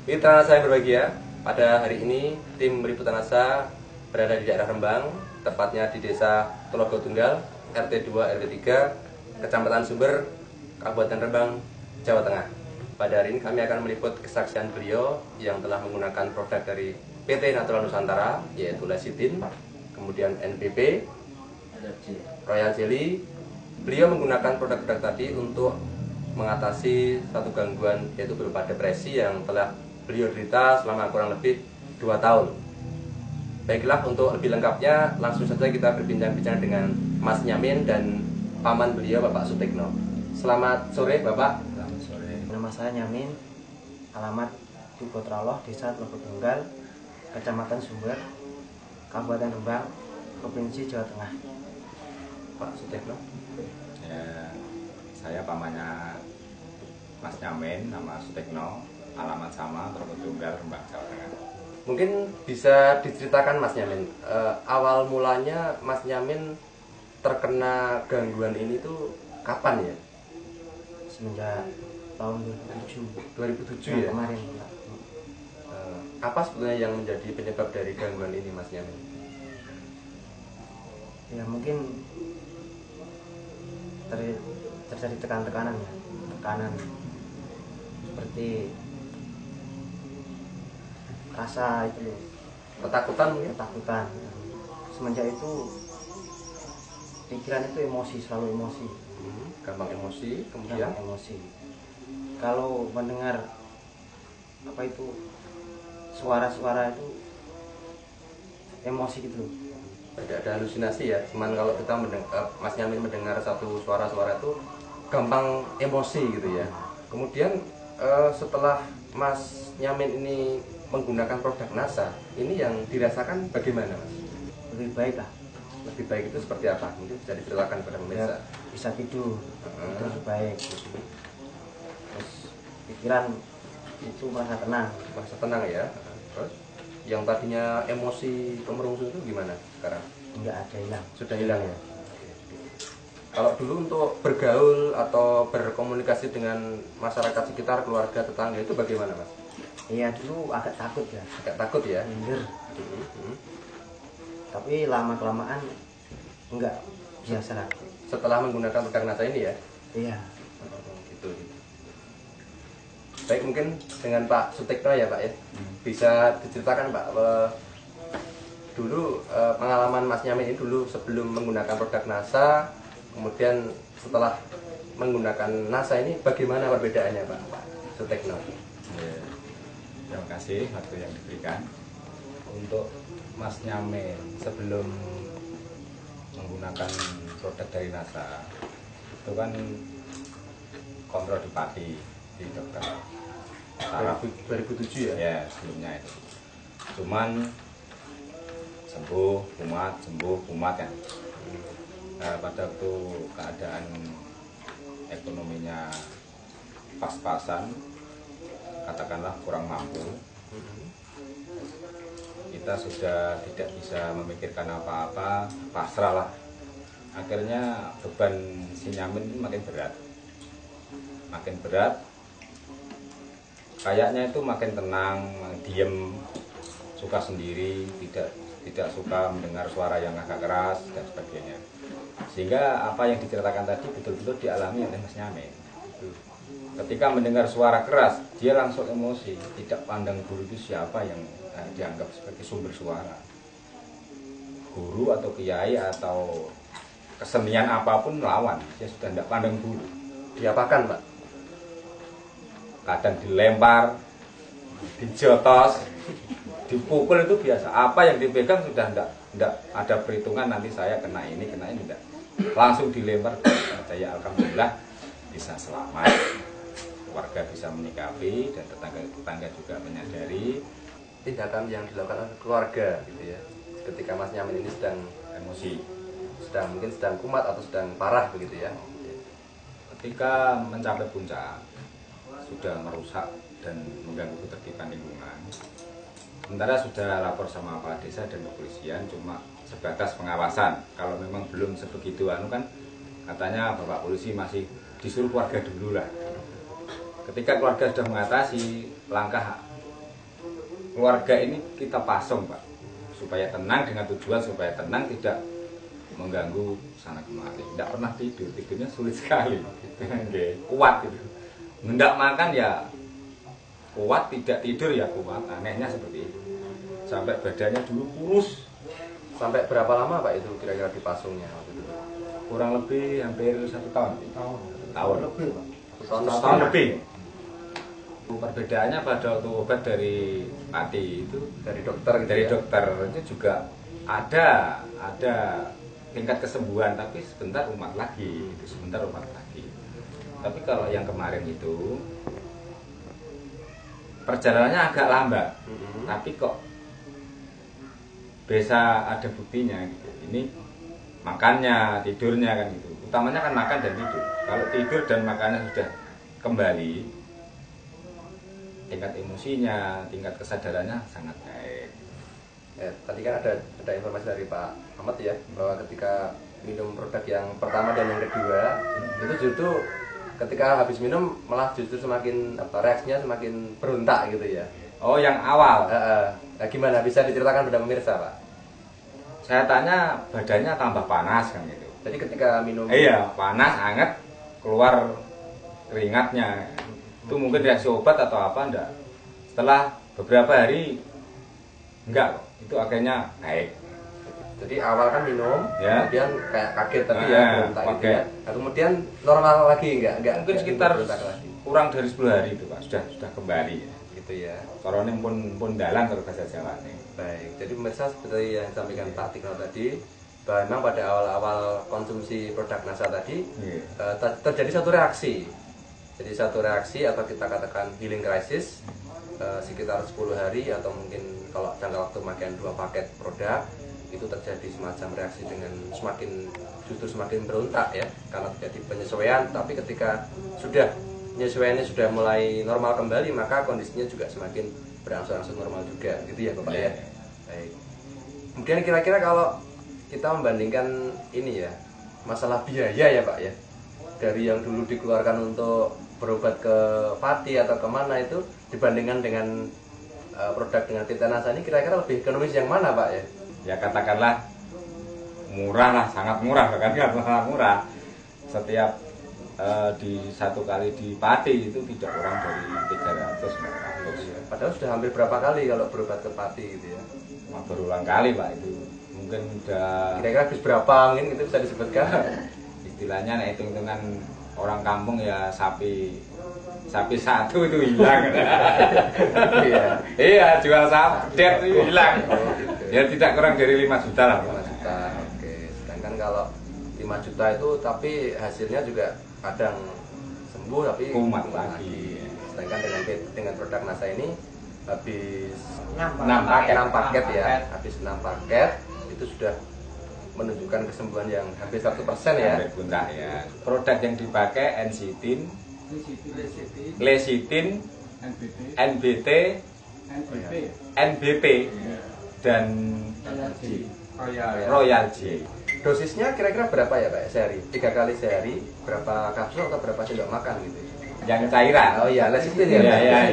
Mitra saya berbahagia, pada hari ini tim Liputan Asa berada di daerah Rembang, tepatnya di Desa Telogo Tunggal, RT 2 RW 3, Kecamatan Sumber, Kabupaten Rembang, Jawa Tengah. Pada hari ini kami akan meliput kesaksian beliau yang telah menggunakan produk dari PT Natural Nusantara, yaitu Lecithin, kemudian NPP, Royal Jelly. Beliau menggunakan produk-produk tadi untuk mengatasi satu gangguan, yaitu berupa depresi yang telah beliau derita selama kurang lebih 2 tahun. Baiklah, untuk lebih lengkapnya langsung saja kita berbincang-bincang dengan Mas Nyamin dan paman beliau, Bapak Sutikno. Selamat sore, Bapak. Selamat sore. Nama saya Nyamin, alamat di Kotraloh, Desa Telogo Tunggal, Kecamatan Sumber, Kabupaten Rembang, Provinsi Jawa Tengah. Pak Sutikno. Ya, saya pamannya Mas Nyamin, nama Sutikno, alamat sama, Telogo Tunggal, Rembang, Jawa Tengah. Mungkin bisa diceritakan Mas Nyamin, awal mulanya Mas Nyamin terkena gangguan ini tuh kapan ya? Semenjak tahun 2007. 2007 ya? Kemarin. Apa sebetulnya yang menjadi penyebab dari gangguan ini, Mas Nyamin? Ya mungkin terjadi tekanan ya, tekanan seperti rasa itu loh, Ketakutan mungkin? ketakutan. Semenjak itu pikiran itu emosi, selalu emosi. Gampang emosi, kemudian Gampang emosi. Kalau mendengar apa itu suara-suara itu emosi gitu loh. ada halusinasi ya. Cuman kalau kita Mas Nyamin mendengar satu suara-suara itu gampang emosi gitu ya. Kemudian setelah Mas Nyamin ini menggunakan produk NASA, ini yang dirasakan bagaimana, Mas? Lebih baik lah. Lebih baik itu seperti apa? Mungkin bisa diceritakan kepada pemirsa. Ya, bisa tidur, itu lebih baik. Terus pikiran itu merasa tenang. Merasa tenang ya. Terus yang tadinya emosi kemerungsung itu gimana sekarang? Enggak ada hilang. Sudah hilang ya. Kalau dulu untuk bergaul atau berkomunikasi dengan masyarakat sekitar, keluarga, tetangga itu bagaimana, Mas? Iya, dulu agak takut ya, Agak takut ya. minder. Tapi lama-kelamaan enggak, biasa lah. Setelah menggunakan produk NASA ini ya. Iya. Gitu. Baik, mungkin dengan Pak Sutikno ya, Pak ya. Bisa diceritakan, Pak, dulu pengalaman Mas Nyamin ini dulu sebelum menggunakan produk NASA, kemudian setelah menggunakan NASA ini bagaimana perbedaannya, Pak Sutikno? Ya, terima kasih waktu yang diberikan. Untuk Mas Nyamin sebelum menggunakan produk dari NASA itu kan kontrol di Pati di dokter saraf 2007 ya? ya, sebelumnya itu cuman sembuh kumat kan. Pada waktu keadaan ekonominya pas-pasan, katakanlah kurang mampu, kita sudah tidak bisa memikirkan apa-apa, pasrah lah. Akhirnya beban si Nyamin ini makin berat, kayaknya itu makin tenang, diem, suka sendiri, tidak suka mendengar suara yang agak keras dan sebagainya. Sehingga apa yang diceritakan tadi betul-betul dialami oleh Mas Nyamin. Ketika mendengar suara keras, dia langsung emosi, tidak pandang dulu itu siapa yang dianggap sebagai sumber suara, guru atau kiai atau kesenian apapun lawan, dia sudah tidak pandang dulu. Diapakan, Pak? Kadang dilempar, dijotos, dipukul itu biasa. Apa yang dipegang sudah tidak ada perhitungan nanti saya kena ini tidak. Langsung dilempar. Saya alhamdulillah bisa selamat. Warga bisa menyikapi dan tetangga juga menyadari Tindakan yang dilakukan oleh keluarga gitu ya. Ketika Mas Nyamin ini sedang emosi, mungkin sedang kumat atau sedang parah begitu ya. ketika mencapai puncak sudah merusak dan mengganggu ketertiban lingkungan. Sementara sudah lapor sama Kepala Desa dan kepolisian, cuma sebatas pengawasan. Kalau memang belum sebegitu kan katanya Bapak Polisi masih disuruh keluarga dulu lah. Ketika keluarga sudah mengatasi, langkah keluarga ini kita pasung Pak, supaya tenang, dengan tujuan supaya tenang, tidak mengganggu sana kemari. Tidak pernah tidur, tidurnya sulit sekali. Kuat gitu. Hendak makan ya kuat, tidak tidur ya kuat. Anehnya seperti itu. Sampai badannya dulu kurus. Sampai berapa lama Pak itu kira-kira dipasungnya waktu itu? Kurang lebih hampir 1 tahun. Tahun lebih, Pak. Setahun lebih. Perbedaannya pada waktu obat dari Pati itu, Dari dokter gitu dari ya? dokter itu juga ada tingkat kesembuhan, tapi sebentar umat lagi, sebentar umat lagi. Tapi kalau yang kemarin itu perjalanannya agak lambat, tapi kok bisa ada buktinya gitu. Ini makannya, tidurnya kan gitu. Utamanya kan makan dan tidur. Kalau tidur dan makannya sudah kembali, tingkat emosinya, tingkat kesadarannya sangat baik. Tadi kan ada informasi dari Pak Ahmad ya, bahwa ketika minum produk yang pertama dan yang kedua itu justru ketika habis minum malah justru semakin reaksinya semakin berontak gitu ya. Oh, yang awal. Nah, gimana bisa diceritakan pada pemirsa Pak? Saya tanya badannya tambah panas kan gitu. Jadi ketika minum Iya, panas, hangat, keluar keringatnya. Itu mungkin reaksi obat atau apa enggak. Setelah beberapa hari enggak kok. Itu akhirnya baik. Jadi awal kan minum, Ya. kemudian kayak kaget tadi Nah, ya, berontak gitu pakai. ya. Nah, kemudian normal lagi enggak Mungkin enggak sekitar berontak lagi. kurang dari 10 hari itu Pak, sudah kembali. Gitu ya. Kalau ini pun dalan kalau bahasa Jawa nih. Baik, jadi pemirsa seperti yang disampaikan Pak Tikno tadi, bahwa memang pada awal-awal konsumsi produk NASA tadi Iya. terjadi satu reaksi. Jadi satu reaksi atau kita katakan healing crisis sekitar 10 hari atau mungkin kalau jangka waktu pemakaian 2 paket produk itu terjadi semacam reaksi dengan justru semakin berontak ya, karena terjadi penyesuaian. Tapi ketika penyesuaiannya sudah mulai normal kembali, maka kondisinya juga semakin berangsur-angsur normal juga, gitu ya Bapak ya. Baik. Kemudian kira-kira kalau kita membandingkan ini ya, masalah biaya ya Pak ya, dari yang dulu dikeluarkan untuk berobat ke Pati atau kemana itu dibandingkan dengan produk dengan Tirta NASA ini, kira-kira lebih ekonomis yang mana Pak ya? Ya katakanlah murah lah, sangat murah, bahkan sangat murah. Setiap di satu kali di Pati itu tidak kurang dari 300-400. Padahal sudah hampir berapa kali kalau berobat ke Pati gitu ya? Berulang kali Pak itu. Mungkin udah Kira-kira habis berapa mungkin itu bisa disebutkan? istilahnya nah, hitung-hitungan orang kampung ya sapi satu itu hilang. Iya. Iya, jual sapi itu hilang. Oh, gitu. Ya tidak kurang dari 5 juta lah. 5 juta. Oke. Sedangkan kalau 5 juta itu tapi hasilnya juga kadang sembuh tapi Kumat lagi. Sedangkan dengan produk NASA ini habis 6 paket ya. Habis 6 paket itu sudah menunjukkan kesembuhan yang hampir 100% ya. Hampir puncak ya. Produk yang dipakai N-Sitin, Lecitin, NBT, NBP, dan Royal J. Dosisnya kira-kira berapa ya Pak sehari? 3 kali sehari, berapa kapsul atau berapa sendok makan gitu? Yang cairan. Oh iya, lecitin ya.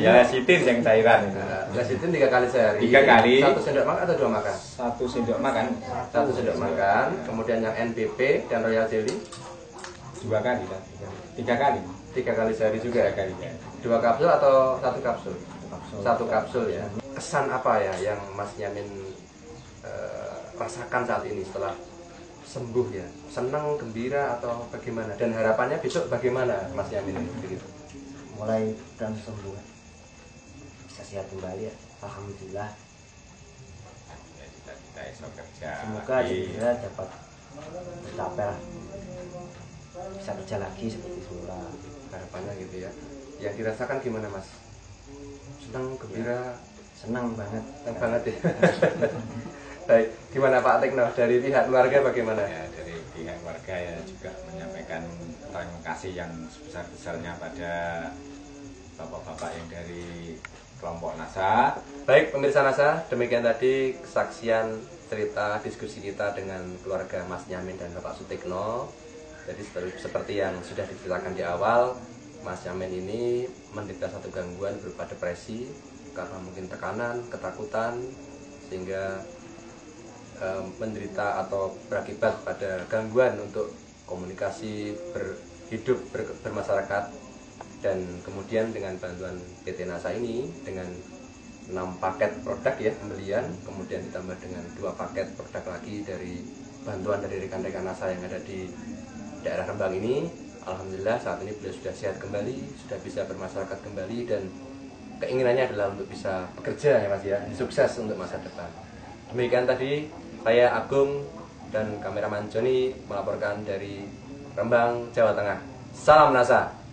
Ya, Lecitin yang cairan. Lecitin 3 kali sehari. 3 kali. 1 sendok makan atau 2 makan? 1 sendok makan. 1 sendok makan. Kemudian yang NBP dan Royal Jelly 2 kali kan? 3 kali. 3 kali sehari juga. 3 kali ya. 2 kapsul atau 1 kapsul? Kapsul. 1 kapsul ya. Kesan apa ya yang Mas Yamin rasakan saat ini setelah sembuh ya? Senang, gembira atau bagaimana? Dan harapannya besok bagaimana Mas Yamin ini begitu? Mulai dan sembuh, bisa sehat kembali ya. Alhamdulillah. Ya, cita-cita esok kerja. Semoga lagi. segera dapat tercapai lah. Bisa kerja lagi seperti semula. Harapannya gitu ya. Yang dirasakan gimana Mas? Senang, gembira? Senang banget. Senang banget ya. Baik, gimana Pak Tikno dari pihak keluarga bagaimana? Ya, dari pihak keluarga ya juga menyampaikan terima kasih yang sebesar-besarnya pada bapak-bapak yang dari kelompok NASA. Baik pemirsa NASA, demikian tadi kesaksian cerita diskusi kita dengan keluarga Mas Yamin dan Bapak Sutikno. Jadi seperti yang sudah diceritakan di awal, Mas Yamin ini menderita satu gangguan berupa depresi karena mungkin tekanan, ketakutan, sehingga menderita atau berakibat pada gangguan untuk komunikasi, berhidup, bermasyarakat. Dan kemudian dengan bantuan PT NASA ini, dengan 6 paket produk ya pembelian, kemudian ditambah dengan 2 paket produk lagi dari bantuan dari rekan-rekan NASA yang ada di daerah Rembang ini, alhamdulillah saat ini beliau sudah sehat kembali, sudah bisa bermasyarakat kembali, dan keinginannya adalah untuk bisa bekerja ya Mas ya, sukses untuk masa depan. Demikian tadi saya Agung dan kameraman Joni melaporkan dari Rembang, Jawa Tengah. Salam NASA.